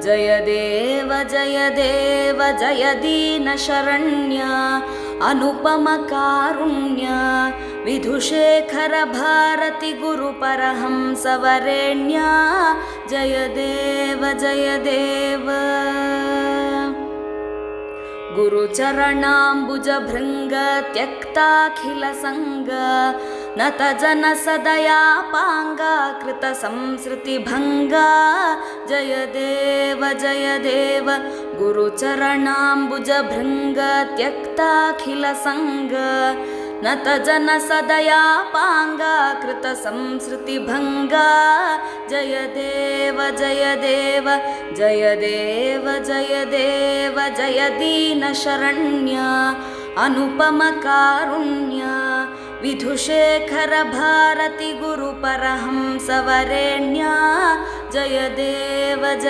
जय देव जय देव जय दीनशरण्य अनुपम कारुण्य विधुशेखर भारती गुरुपरहंस वरेण्य जय देव जय देव गुरुचरणाम्बुज भृंग त्यक्ताखिल संग नत जन सदयापांगा कृत संसृति भंगा जय देव गुरुचरणाम्बुज भृंग त्यक्ताखिल संग नत जन सदयापांगा कृत संसृति भंगा जय देव जय देव जय देव जय देव जय दीन शरण्य अनुपम कारुण्य विधुशेखर भारती गुरुपरहंस वरेण्य जय देव जय